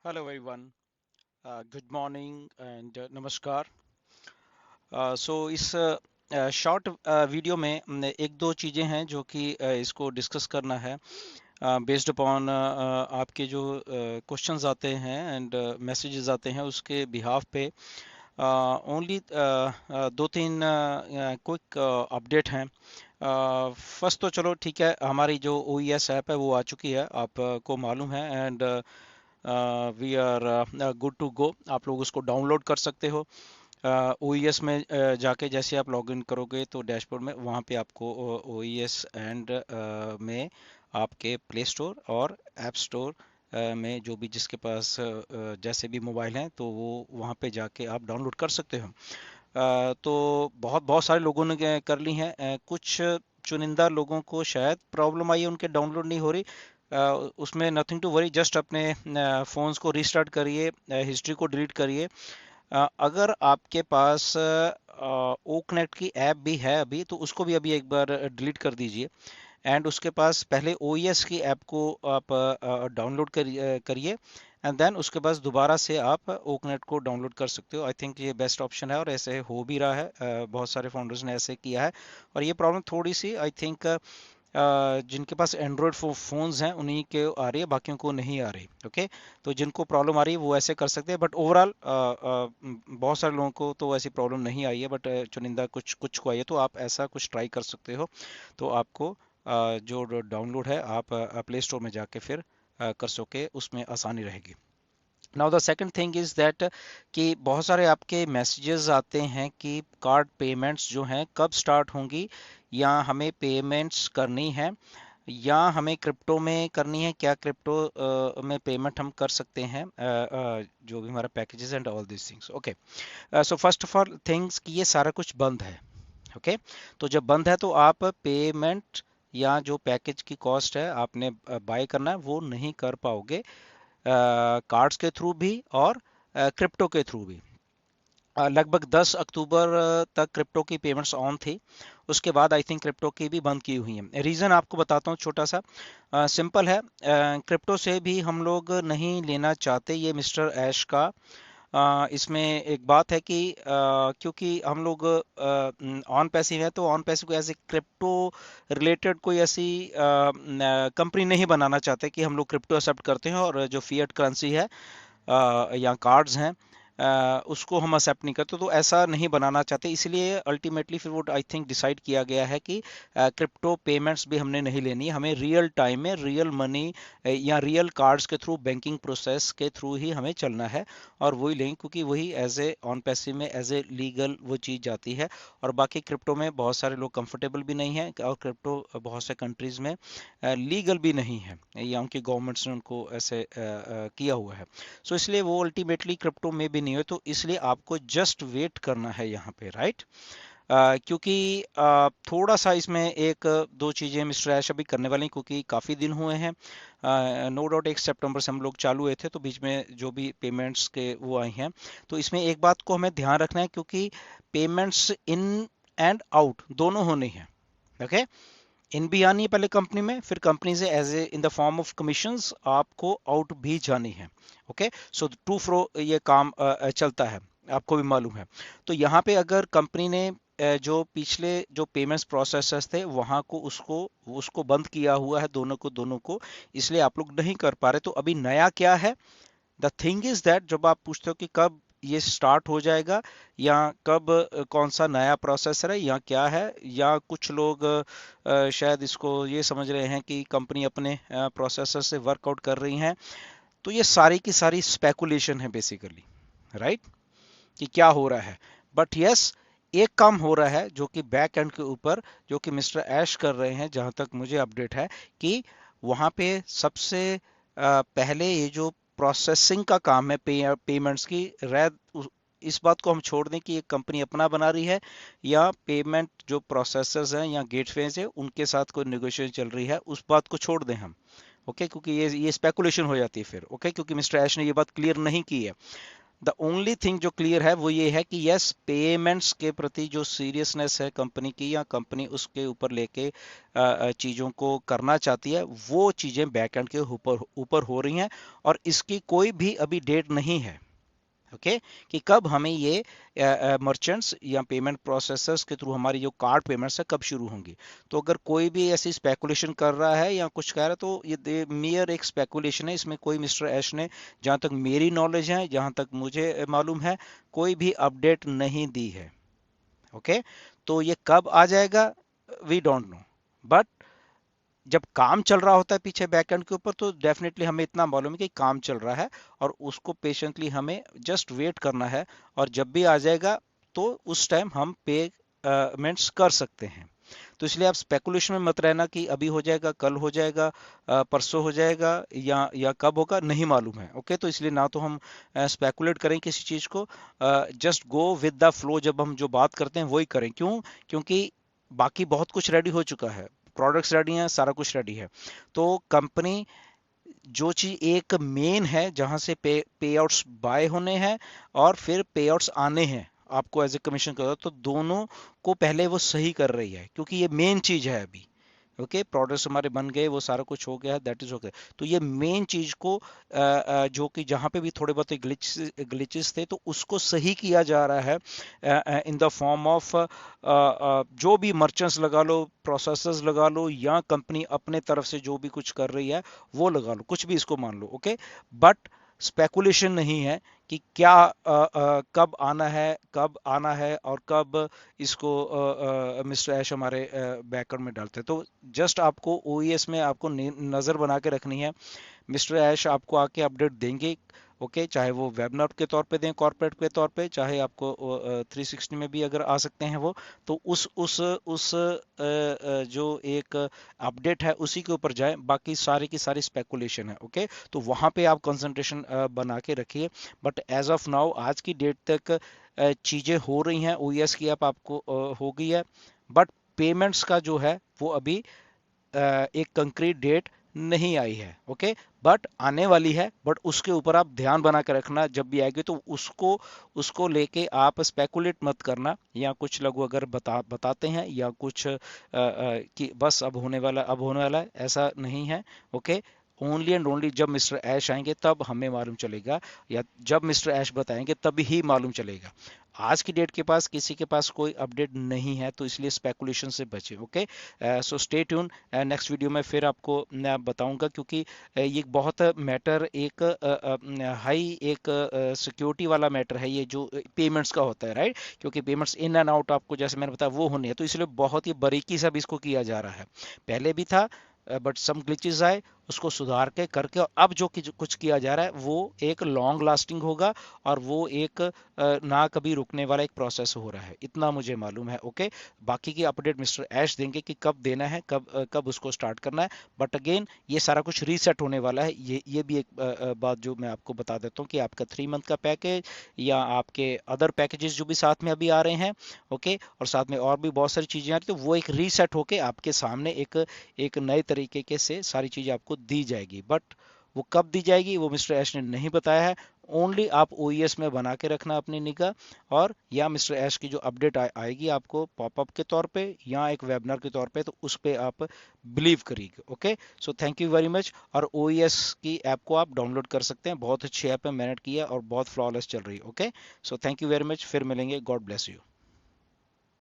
Hello everyone, good morning and नमस्कार। इस short video में एक दो चीज़ें हैं जो कि इसको डिस्कस करना है बेस्ड अपॉन आपके जो क्वेश्चंस आते हैं एंड मैसेजेस आते हैं उसके बिहाफ पे ओनली दो तीन क्विक अपडेट हैं। फर्स्ट तो चलो ठीक है, हमारी जो OES ऐप है वो आ चुकी है, आपको मालूम है, and we are good to go. आप लोग उसको डाउनलोड कर सकते हो। OES में जाके जैसे आप लॉगिन करोगे तो डैशबोर्ड में वहाँ पे आपको OES एंड में आपके प्ले स्टोर और ऐप स्टोर में जो भी जिसके पास जैसे भी मोबाइल हैं तो वो वहाँ पे जाके आप डाउनलोड कर सकते हो। तो बहुत बहुत सारे लोगों ने कर ली हैं। कुछ चुनिंदा लोगों को शायद प्रॉब्लम आई है, उनके डाउनलोड नहीं हो रही। उसमें नथिंग टू वरी, जस्ट अपने फ़ोन्स को रीस्टार्ट करिए, हिस्ट्री को डिलीट करिए। अगर आपके पास ओकनेट की ऐप भी है अभी तो उसको भी अभी एक बार डिलीट कर दीजिए, एंड उसके पास पहले OES की ऐप को आप डाउनलोड करिए, एंड देन उसके बाद दोबारा से आप ओकनेट को डाउनलोड कर सकते हो। आई थिंक ये बेस्ट ऑप्शन है और ऐसे हो भी रहा है। बहुत सारे फाउंडर्स ने ऐसे किया है। और ये प्रॉब्लम थोड़ी सी आई थिंक जिनके पास एंड्रॉयड फ़ोन्स हैं उन्हीं के आ रही है, बाकियों को नहीं आ रही। ओके, तो जिनको प्रॉब्लम आ रही है वो ऐसे कर सकते हैं, बट ओवरऑल बहुत सारे लोगों को तो ऐसी प्रॉब्लम नहीं आई है, बट चुनिंदा कुछ कुछ को आई है। तो आप ऐसा कुछ ट्राई कर सकते हो, तो आपको जो डाउनलोड है आप प्ले स्टोर में जाके फिर कर सके, उसमें आसानी रहेगी। Now the second thing is that कि बहुत सारे आपके मैसेजेस आते हैं कि कार्ड पेमेंट्स जो हैं कब स्टार्ट होंगी, या हमें पेमेंट्स करनी है, या हमें क्रिप्टो में करनी है, क्या क्रिप्टो में पेमेंट हम कर सकते हैं, जो भी हमारा packages and all this things. Okay, so first of all things कि ये सारा कुछ बंद है। ओके, तो जब बंद है तो आप पेमेंट या जो पैकेज की कॉस्ट है आपने बाय करना है वो नहीं कर पाओगे, कार्ड्स के थ्रू भी और क्रिप्टो के थ्रू भी। लगभग 10 अक्टूबर तक क्रिप्टो की पेमेंट्स ऑन थी। उसके बाद आई थिंक क्रिप्टो की भी बंद की हुई है। रीज़न आपको बताता हूँ छोटा सा, सिंपल है। क्रिप्टो से भी हम लोग नहीं लेना चाहते, ये मिस्टर ऐश का इसमें एक बात है कि क्योंकि हम लोग ऑन पैसिव है, तो ऑन पैसिव को ऐसे क्रिप्टो रिलेटेड कोई ऐसी कंपनी नहीं बनाना चाहते कि हम लोग क्रिप्टो एक्सेप्ट करते हैं और जो फिएट करेंसी है या कार्ड्स हैं उसको हम एक्सेप्ट नहीं करते, तो ऐसा नहीं बनाना चाहते। इसलिए अल्टीमेटली फिर वो आई थिंक डिसाइड किया गया है कि क्रिप्टो पेमेंट्स भी हमने नहीं लेनी है, हमें रियल टाइम में रियल मनी या रियल कार्ड्स के थ्रू बैंकिंग प्रोसेस के थ्रू ही हमें चलना है, और वही लेंगे क्योंकि वही एज ए ऑन पैसिव में एज ए लीगल वो चीज़ जाती है। और बाकी क्रिप्टो में बहुत सारे लोग कंफर्टेबल भी नहीं है, और क्रिप्टो बहुत से कंट्रीज में लीगल भी नहीं है, या उनकी गवर्नमेंट्स ने उनको ऐसे किया हुआ है। सो इसलिए वो अल्टीमेटली क्रिप्टो में भी नहीं हो, तो इसलिए आपको जस्ट वेट करना है यहाँ पे, राइट। क्योंकि थोड़ा सा इसमें एक दो चीज़ें मिस्टर ऐश अभी करने वाले हैं, क्योंकि काफ़ी दिन हुए हैं। नो डाउट 1 सितंबर से हम लोग चालू हुए थे, तो बीच में जो भी पेमेंट्स के वो आई हैं, तो इसमें एक बात को हमें ध्यान रखना है, क्योंकि पेमेंट्स इन एंड आउट दोनों होनी है। ओके, इन भी आनी है पहले कंपनी में, फिर कंपनी से as a in the form of commissions आपको आउट भी जानी है। ओके, सो टू फ्रो ये काम चलता है, आपको भी मालूम है। तो यहाँ पे अगर कंपनी ने जो पिछले जो पेमेंट्स प्रोसेसर्स थे वहाँ को उसको उसको बंद किया हुआ है, दोनों को, इसलिए आप लोग नहीं कर पा रहे। तो अभी नया क्या है, द थिंग इज दैट जब आप पूछते हो कि कब ये स्टार्ट हो जाएगा, या कब कौन सा नया प्रोसेसर है या क्या है, या कुछ लोग शायद इसको ये समझ रहे हैं कि कंपनी अपने प्रोसेसर से वर्कआउट कर रही हैं, तो ये सारी की सारी स्पेकुलेशन है बेसिकली, राइट, कि क्या हो रहा है। बट यस, एक काम हो रहा है जो कि बैक एंड के ऊपर, जो कि मिस्टर ऐश कर रहे हैं, जहां तक मुझे अपडेट है, कि वहां पे सबसे पहले ये जो प्रोसेसिंग का काम है पेमेंट्स की, इस बात को हम छोड़ दें कि ये कंपनी अपना बना रही है, या पेमेंट जो प्रोसेसर्स हैं या गेटवेज है उनके साथ कोई नेगोशिएशन चल रही है, उस बात को छोड़ दें हम। ओके, क्योंकि ये स्पेकुलेशन हो जाती है फिर। ओके, क्योंकि मिस्टर ऐश ने ये बात क्लियर नहीं की है। द ओनली थिंग जो क्लियर है वो ये है कि यस, पेमेंट्स के प्रति जो सीरियसनेस है कंपनी की, या कंपनी उसके ऊपर लेके चीज़ों को करना चाहती है, वो चीज़ें बैकएंड के ऊपर ऊपर हो रही हैं, और इसकी कोई भी अभी डेट नहीं है। ओके कि कब हमें ये मर्चेंट्स या पेमेंट प्रोसेसर्स के थ्रू हमारी जो कार्ड पेमेंट्स है कब शुरू होंगी। तो अगर कोई भी ऐसी स्पेकुलेशन कर रहा है या कुछ कह रहा है, तो ये मियर एक स्पेकुलेशन है, इसमें कोई मिस्टर ऐश ने, जहां तक मेरी नॉलेज है, जहां तक मुझे मालूम है, कोई भी अपडेट नहीं दी है। ओके, तो ये कब आ जाएगा, वी डोंट नो, बट जब काम चल रहा होता है पीछे बैकएंड के ऊपर, तो डेफिनेटली हमें इतना मालूम है कि काम चल रहा है, और उसको पेशेंटली हमें जस्ट वेट करना है, और जब भी आ जाएगा तो उस टाइम हम पेमेंट्स कर सकते हैं। तो इसलिए आप स्पेकुलेशन में मत रहना कि अभी हो जाएगा, कल हो जाएगा, परसों हो जाएगा, या कब होगा, नहीं मालूम है। ओके, तो इसलिए ना तो हम स्पेकुलेट करें किसी चीज को, just go with the flow. जब हम जो बात करते हैं वही करें। क्यों? क्योंकि बाकी बहुत कुछ रेडी हो चुका है, प्रोडक्ट्स रेडी हैं, सारा कुछ रेडी है। तो कंपनी, जो चीज एक मेन है जहां से पे आउट्स बाय होने हैं और फिर पे आउट्स आने हैं आपको एज ए कमीशन कर, तो दोनों को पहले वो सही कर रही है, क्योंकि ये मेन चीज है अभी। ओके, प्रोडक्ट्स हमारे बन गए, वो सारा कुछ हो गया है, दैट इज ओके। तो ये मेन चीज को जो कि जहां पे भी थोड़े बहुत ग्लिचेस थे, तो उसको सही किया जा रहा है इन द फॉर्म ऑफ जो भी मर्चेंट्स लगा लो, प्रोसेसर्स लगा लो, या कंपनी अपने तरफ से जो भी कुछ कर रही है वो लगा लो, कुछ भी इसको मान लो। ओके, बट स्पेकुलेशन नहीं है कि क्या कब आना है, कब आना है, और कब इसको मिस्टर ऐश हमारे बैकग्राउंड में डालते हैं। तो जस्ट आपको ओईएस में आपको नज़र बना के रखनी है। मिस्टर ऐश आपको आके अपडेट देंगे। ओके, चाहे वो वेबिनार के तौर पे दें, कॉर्पोरेट के तौर पे, चाहे आपको 360 में भी अगर आ सकते हैं वो, तो उस जो एक अपडेट है उसी के ऊपर जाए, बाकी सारी की सारी स्पेकुलेशन है। ओके, तो वहां पे आप कंसंट्रेशन बना के रखिए। बट एज ऑफ नाउ, आज की डेट तक चीजें हो रही हैं, ओईएस की ऐप आपको हो गई है, बट पेमेंट्स का जो है वो अभी एक कंक्रीट डेट नहीं आई है। ओके, बट आने वाली है, बट उसके ऊपर आप ध्यान बना के रखना, जब भी आएगी तो उसको उसको लेके आप स्पेकुलेट मत करना, या कुछ लोग अगर बताते हैं, या कुछ कि बस अब होने वाला है, ऐसा नहीं है। ओके, ओनली एंड ओनली जब मिस्टर ऐश आएंगे तब हमें मालूम चलेगा, या जब मिस्टर ऐश बताएंगे तभी ही मालूम चलेगा। आज की डेट के पास किसी के पास कोई अपडेट नहीं है, तो इसलिए स्पेकुलेशन से बचे। Okay, so stay tune, next video में फिर आपको मैं बताऊंगा, क्योंकि ये बहुत मैटर, एक हाई एक सिक्योरिटी वाला मैटर है ये, जो पेमेंट्स का होता है, राइट? क्योंकि पेमेंट्स इन एंड आउट आपको जैसे मैंने बताया वो होनी है, तो इसलिए बहुत ही बारीकी से अब इसको किया जा रहा है। पहले भी था, बट सम ग्लिचेस आए, उसको सुधार के करके, और अब जो कुछ किया जा रहा है वो एक लॉन्ग लास्टिंग होगा, और वो एक ना कभी रुकने वाला एक प्रोसेस हो रहा है, इतना मुझे मालूम है। ओके, बाकी की अपडेट मिस्टर ऐश देंगे कि कब देना है, कब उसको स्टार्ट करना है। बट अगेन, ये सारा कुछ रीसेट होने वाला है। ये भी एक बात जो मैं आपको बता देता हूँ, कि आपका 3 मंथ का पैकेज, या आपके अदर पैकेजेस जो भी साथ में अभी आ रहे हैं, ओके, और साथ में और भी बहुत सारी चीजें आ रही, तो वो एक रीसेट होके आपके सामने एक एक नए तरीके के से सारी चीजें आपको दी जाएगी। बट वो कब दी जाएगी वो मिस्टर ऐश ने नहीं बताया है। ओनली आप ओईएस में बना के रखना अपनी निगाह, और या मिस्टर ऐश की जो अपडेट आएगी आपको पॉपअप के तौर पे, या एक वेबिनार के तौर पे, तो उस पे आप बिलीव करिएगा। Okay, so thank you very much. और ओईएस की ऐप को आप डाउनलोड कर सकते हैं, बहुत अच्छी ऐप है, मैंने की है और बहुत फ्लॉलेस चल रही है। Okay, so thank you very much, फिर मिलेंगे, गॉड ब्लेस यू।